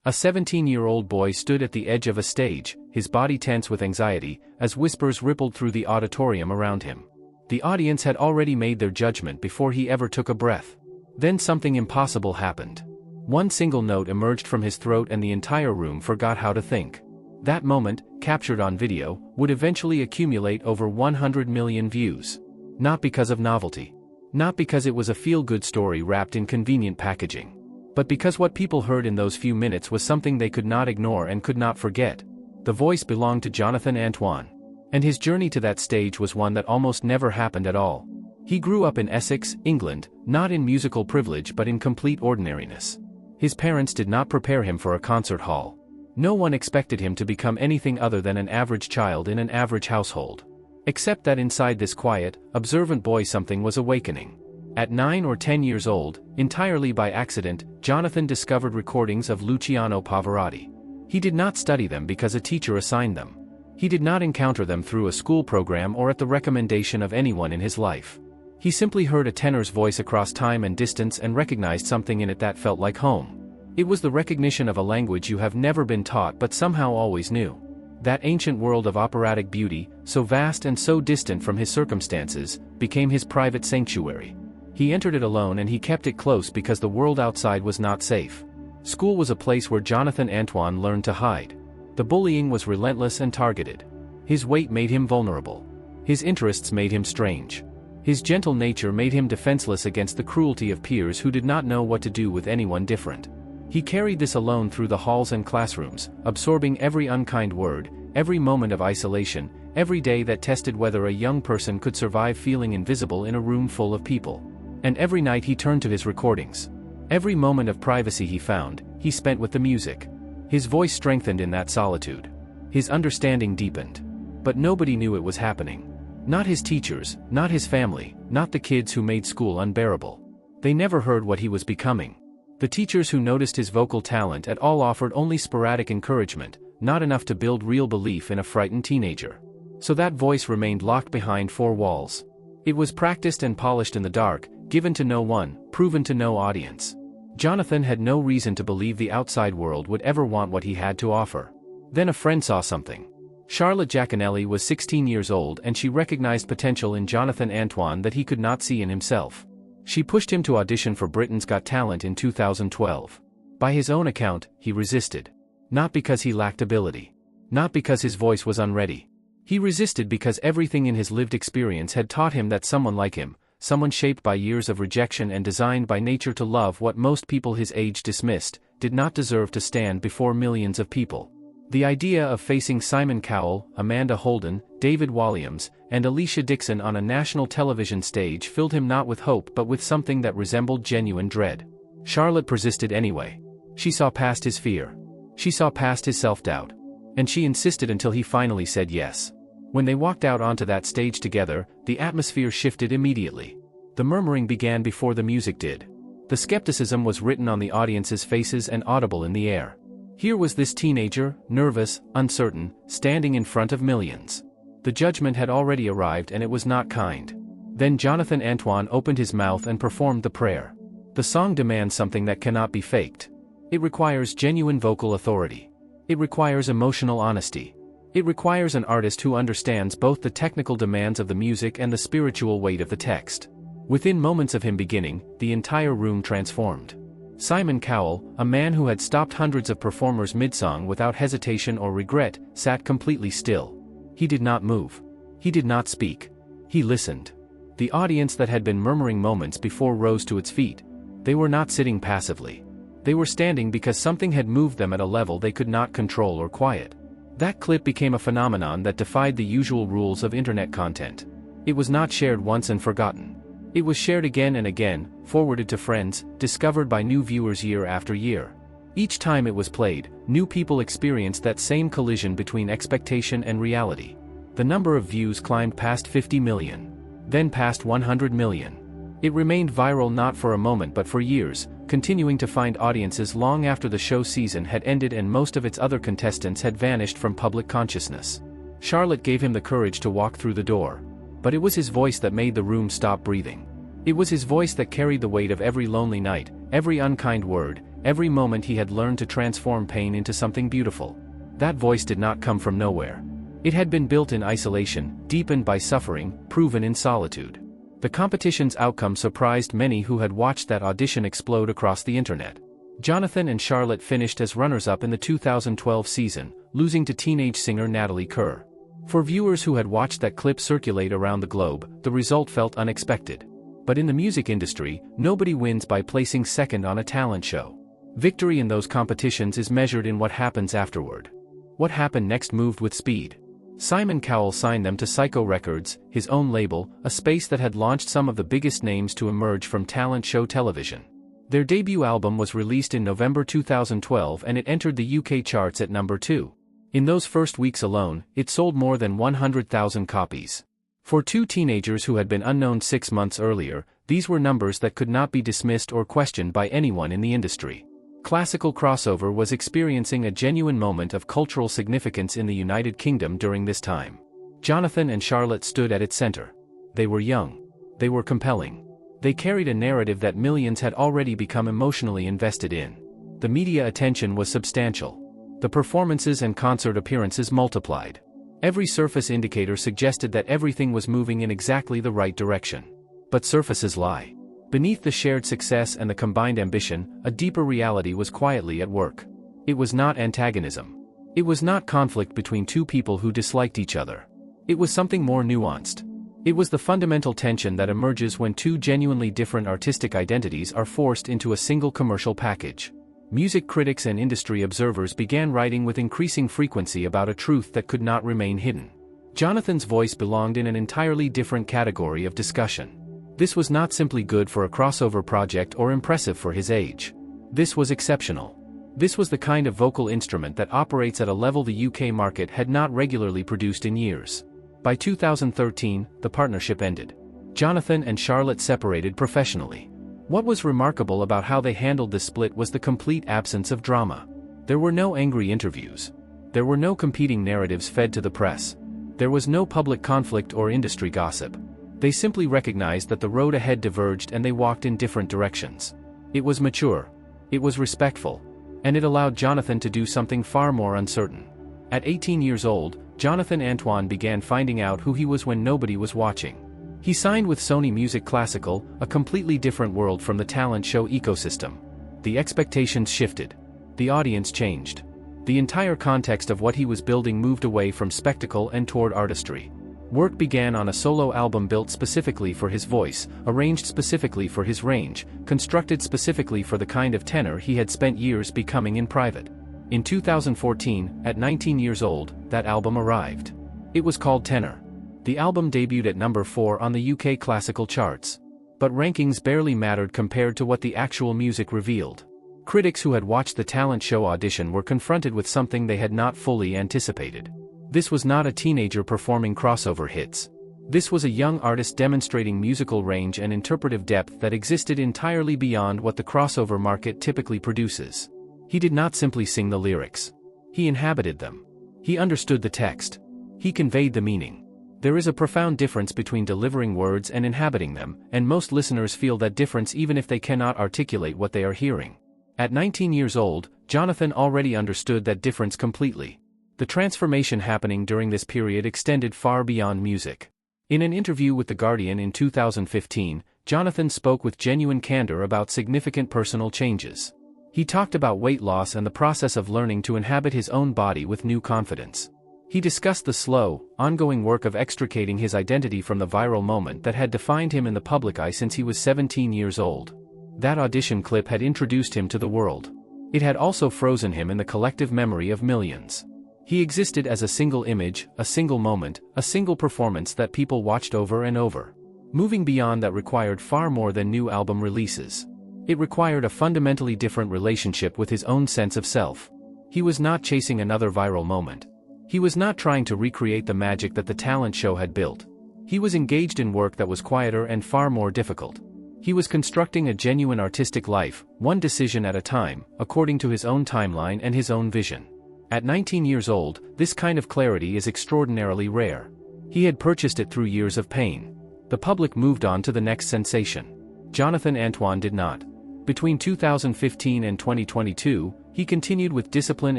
A 17-year-old boy stood at the edge of a stage, his body tense with anxiety, as whispers rippled through the auditorium around him. The audience had already made their judgment before he ever took a breath. Then something impossible happened. One single note emerged from his throat and the entire room forgot how to think. That moment, captured on video, would eventually accumulate over 100 million views. Not because of novelty. Not because it was a feel-good story wrapped in convenient packaging. But because what people heard in those few minutes was something they could not ignore and could not forget. The voice belonged to Jonathan Antoine. And his journey to that stage was one that almost never happened at all. He grew up in Essex, England, not in musical privilege but in complete ordinariness. His parents did not prepare him for a concert hall. No one expected him to become anything other than an average child in an average household. Except that inside this quiet, observant boy something was awakening. At 9 or 10 years old, entirely by accident, Jonathan discovered recordings of Luciano Pavarotti. He did not study them because a teacher assigned them. He did not encounter them through a school program or at the recommendation of anyone in his life. He simply heard a tenor's voice across time and distance and recognized something in it that felt like home. It was the recognition of a language you have never been taught but somehow always knew. That ancient world of operatic beauty, so vast and so distant from his circumstances, became his private sanctuary. He entered it alone and he kept it close because the world outside was not safe. School was a place where Jonathan Antoine learned to hide. The bullying was relentless and targeted. His weight made him vulnerable. His interests made him strange. His gentle nature made him defenseless against the cruelty of peers who did not know what to do with anyone different. He carried this alone through the halls and classrooms, absorbing every unkind word, every moment of isolation, every day that tested whether a young person could survive feeling invisible in a room full of people. And every night he turned to his recordings. Every moment of privacy he found, he spent with the music. His voice strengthened in that solitude. His understanding deepened. But nobody knew it was happening. Not his teachers, not his family, not the kids who made school unbearable. They never heard what he was becoming. The teachers who noticed his vocal talent at all offered only sporadic encouragement, not enough to build real belief in a frightened teenager. So that voice remained locked behind four walls. It was practiced and polished in the dark, given to no one, proven to no audience. Jonathan had no reason to believe the outside world would ever want what he had to offer. Then a friend saw something. Charlotte Giaconelli was 16 years old and she recognized potential in Jonathan Antoine that he could not see in himself. She pushed him to audition for Britain's Got Talent in 2012. By his own account, he resisted. Not because he lacked ability. Not because his voice was unready. He resisted because everything in his lived experience had taught him that someone like him, someone shaped by years of rejection and designed by nature to love what most people his age dismissed, did not deserve to stand before millions of people. The idea of facing Simon Cowell, Amanda Holden, David Walliams, and Alicia Dixon on a national television stage filled him not with hope but with something that resembled genuine dread. Charlotte persisted anyway. She saw past his fear. She saw past his self-doubt. And she insisted until he finally said yes. When they walked out onto that stage together, the atmosphere shifted immediately. The murmuring began before the music did. The skepticism was written on the audience's faces and audible in the air. Here was this teenager, nervous, uncertain, standing in front of millions. The judgment had already arrived and it was not kind. Then Jonathan Antoine opened his mouth and performed the prayer. The song demands something that cannot be faked. It requires genuine vocal authority. It requires emotional honesty. It requires an artist who understands both the technical demands of the music and the spiritual weight of the text. Within moments of him beginning, the entire room transformed. Simon Cowell, a man who had stopped hundreds of performers mid-song without hesitation or regret, sat completely still. He did not move. He did not speak. He listened. The audience that had been murmuring moments before rose to its feet. They were not sitting passively. They were standing because something had moved them at a level they could not control or quiet. That clip became a phenomenon that defied the usual rules of internet content. It was not shared once and forgotten. It was shared again and again, forwarded to friends, discovered by new viewers year after year. Each time it was played, new people experienced that same collision between expectation and reality. The number of views climbed past 50 million. Then past 100 million. It remained viral not for a moment but for years, continuing to find audiences long after the show season had ended and most of its other contestants had vanished from public consciousness. Charlotte gave him the courage to walk through the door. But it was his voice that made the room stop breathing. It was his voice that carried the weight of every lonely night, every unkind word, Every moment he had learned to transform pain into something beautiful. That voice did not come from nowhere. It had been built in isolation, deepened by suffering, proven in solitude. The competition's outcome surprised many who had watched that audition explode across the internet. Jonathan and Charlotte finished as runners-up in the 2012 season, losing to teenage singer Natalie Kerr. For viewers who had watched that clip circulate around the globe, the result felt unexpected. But in the music industry, nobody wins by placing second on a talent show. Victory in those competitions is measured in what happens afterward. What happened next moved with speed. Simon Cowell signed them to Psycho Records, his own label, a space that had launched some of the biggest names to emerge from talent show television. Their debut album was released in November 2012 and it entered the UK charts at number 2. In those first weeks alone, it sold more than 100,000 copies. For two teenagers who had been unknown 6 months earlier, these were numbers that could not be dismissed or questioned by anyone in the industry. Classical crossover was experiencing a genuine moment of cultural significance in the United Kingdom during this time. Jonathan and Charlotte stood at its center. They were young. They were compelling. They carried a narrative that millions had already become emotionally invested in. The media attention was substantial. The performances and concert appearances multiplied. Every surface indicator suggested that everything was moving in exactly the right direction. But surfaces lie. Beneath the shared success and the combined ambition, a deeper reality was quietly at work. It was not antagonism. It was not conflict between two people who disliked each other. It was something more nuanced. It was the fundamental tension that emerges when two genuinely different artistic identities are forced into a single commercial package. Music critics and industry observers began writing with increasing frequency about a truth that could not remain hidden. Jonathan's voice belonged in an entirely different category of discussion. This was not simply good for a crossover project or impressive for his age. This was exceptional. This was the kind of vocal instrument that operates at a level the UK market had not regularly produced in years. By 2013, the partnership ended. Jonathan and Charlotte separated professionally. What was remarkable about how they handled this split was the complete absence of drama. There were no angry interviews. There were no competing narratives fed to the press. There was no public conflict or industry gossip. They simply recognized that the road ahead diverged and they walked in different directions. It was mature. It was respectful. And it allowed Jonathan to do something far more uncertain. At 18 years old, Jonathan Antoine began finding out who he was when nobody was watching. He signed with Sony Music Classical, a completely different world from the talent show ecosystem. The expectations shifted. The audience changed. The entire context of what he was building moved away from spectacle and toward artistry. Work began on a solo album built specifically for his voice, arranged specifically for his range, constructed specifically for the kind of tenor he had spent years becoming in private. In 2014, at 19 years old, that album arrived. It was called Tenor. The album debuted at number 4 on the UK classical charts. But rankings barely mattered compared to what the actual music revealed. Critics who had watched the talent show audition were confronted with something they had not fully anticipated. This was not a teenager performing crossover hits. This was a young artist demonstrating musical range and interpretive depth that existed entirely beyond what the crossover market typically produces. He did not simply sing the lyrics. He inhabited them. He understood the text. He conveyed the meaning. There is a profound difference between delivering words and inhabiting them, and most listeners feel that difference even if they cannot articulate what they are hearing. At 19 years old, Jonathan already understood that difference completely. The transformation happening during this period extended far beyond music. In an interview with The Guardian in 2015, Jonathan spoke with genuine candor about significant personal changes. He talked about weight loss and the process of learning to inhabit his own body with new confidence. He discussed the slow, ongoing work of extricating his identity from the viral moment that had defined him in the public eye since he was 17 years old. That audition clip had introduced him to the world. It had also frozen him in the collective memory of millions. He existed as a single image, a single moment, a single performance that people watched over and over. Moving beyond that required far more than new album releases. It required a fundamentally different relationship with his own sense of self. He was not chasing another viral moment. He was not trying to recreate the magic that the talent show had built. He was engaged in work that was quieter and far more difficult. He was constructing a genuine artistic life, one decision at a time, according to his own timeline and his own vision. At 19 years old, this kind of clarity is extraordinarily rare. He had purchased it through years of pain. The public moved on to the next sensation. Jonathan Antoine did not. Between 2015 and 2022, he continued with discipline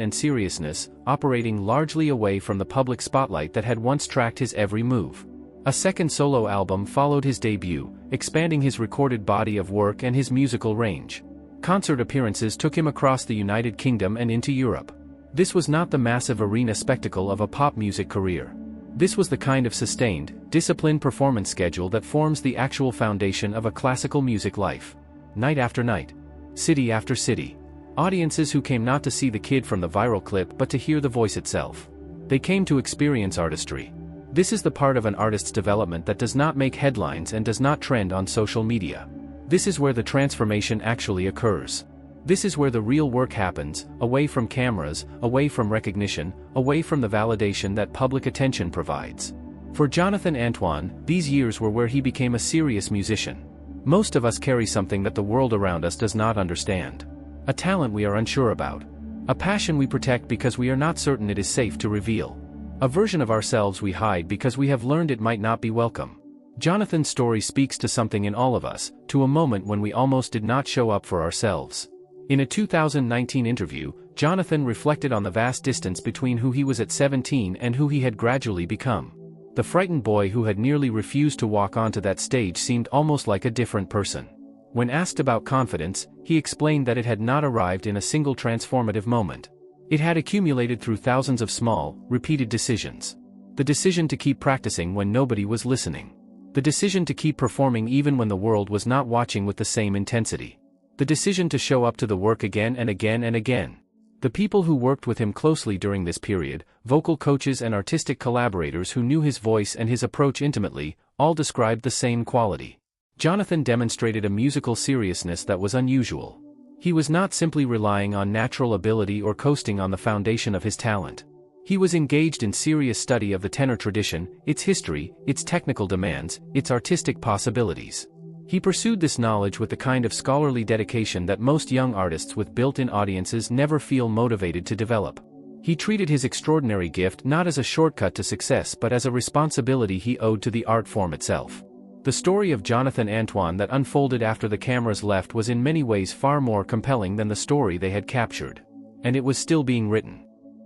and seriousness, operating largely away from the public spotlight that had once tracked his every move. A second solo album followed his debut, expanding his recorded body of work and his musical range. Concert appearances took him across the United Kingdom and into Europe. This was not the massive arena spectacle of a pop music career. This was the kind of sustained, disciplined performance schedule that forms the actual foundation of a classical music life. Night after night. City after city. Audiences who came not to see the kid from the viral clip but to hear the voice itself. They came to experience artistry. This is the part of an artist's development that does not make headlines and does not trend on social media. This is where the transformation actually occurs. This is where the real work happens, away from cameras, away from recognition, away from the validation that public attention provides. For Jonathan Antoine, these years were where he became a serious musician. Most of us carry something that the world around us does not understand. A talent we are unsure about. A passion we protect because we are not certain it is safe to reveal. A version of ourselves we hide because we have learned it might not be welcome. Jonathan's story speaks to something in all of us, to a moment when we almost did not show up for ourselves. In a 2019 interview, Jonathan reflected on the vast distance between who he was at 17 and who he had gradually become. The frightened boy who had nearly refused to walk onto that stage seemed almost like a different person. When asked about confidence, he explained that it had not arrived in a single transformative moment. It had accumulated through thousands of small, repeated decisions. The decision to keep practicing when nobody was listening. The decision to keep performing even when the world was not watching with the same intensity. The decision to show up to the work again and again and again. The people who worked with him closely during this period, vocal coaches and artistic collaborators who knew his voice and his approach intimately, all described the same quality. Jonathan demonstrated a musical seriousness that was unusual. He was not simply relying on natural ability or coasting on the foundation of his talent. He was engaged in serious study of the tenor tradition, its history, its technical demands, its artistic possibilities. He pursued this knowledge with the kind of scholarly dedication that most young artists with built-in audiences never feel motivated to develop. He treated his extraordinary gift not as a shortcut to success but as a responsibility he owed to the art form itself. The story of Jonathan Antoine that unfolded after the cameras left was in many ways far more compelling than the story they had captured. And it was still being written.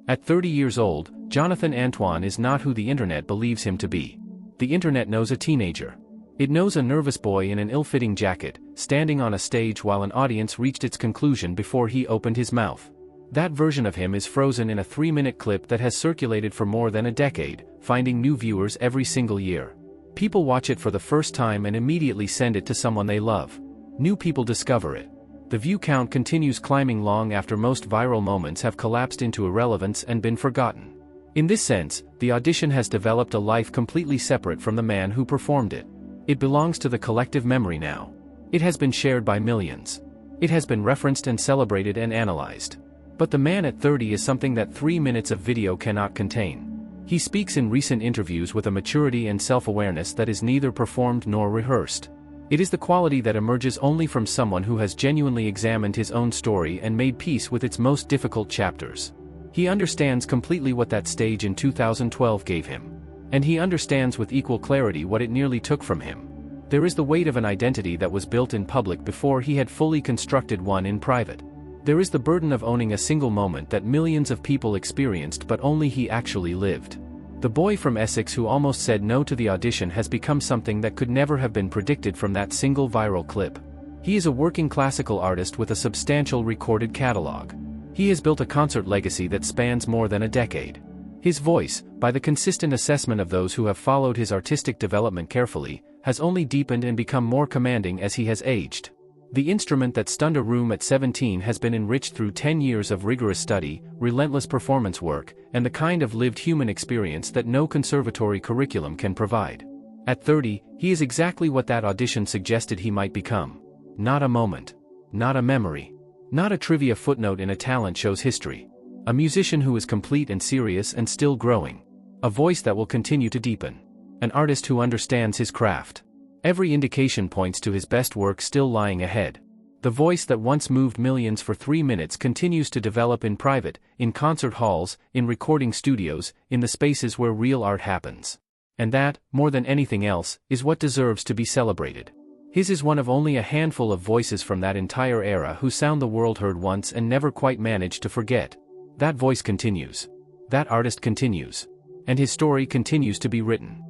At 30 years old, Jonathan Antoine is not who the internet believes him to be. The internet knows a teenager. It knows a nervous boy in an ill-fitting jacket, standing on a stage while an audience reached its conclusion before he opened his mouth. That version of him is frozen in a 3-minute clip that has circulated for more than a decade, finding new viewers every single year. People watch it for the first time and immediately send it to someone they love. New people discover it. The view count continues climbing long after most viral moments have collapsed into irrelevance and been forgotten. In this sense, the audition has developed a life completely separate from the man who performed it. It belongs to the collective memory now. It has been shared by millions. It has been referenced and celebrated and analyzed. But the man at 30 is something that 3 minutes of video cannot contain. He speaks in recent interviews with a maturity and self-awareness that is neither performed nor rehearsed. It is the quality that emerges only from someone who has genuinely examined his own story and made peace with its most difficult chapters. He understands completely what that stage in 2012 gave him. And he understands with equal clarity what it nearly took from him. There is the weight of an identity that was built in public before he had fully constructed one in private. There is the burden of owning a single moment that millions of people experienced but only he actually lived. The boy from Essex who almost said no to the audition has become something that could never have been predicted from that single viral clip. He is a working classical artist with a substantial recorded catalog. He has built a concert legacy that spans more than a decade. His voice, by the consistent assessment of those who have followed his artistic development carefully, has only deepened and become more commanding as he has aged. The instrument that stunned a room at 17 has been enriched through 10 years of rigorous study, relentless performance work, and the kind of lived human experience that no conservatory curriculum can provide. At 30, he is exactly what that audition suggested he might become. Not a moment. Not a memory. Not a trivia footnote in a talent show's history. A musician who is complete and serious and still growing. A voice that will continue to deepen. An artist who understands his craft. Every indication points to his best work still lying ahead. The voice that once moved millions for 3 minutes continues to develop in private, in concert halls, in recording studios, in the spaces where real art happens. And that, more than anything else, is what deserves to be celebrated. His is one of only a handful of voices from that entire era whose sound the world heard once and never quite managed to forget. That voice continues. That artist continues. And his story continues to be written.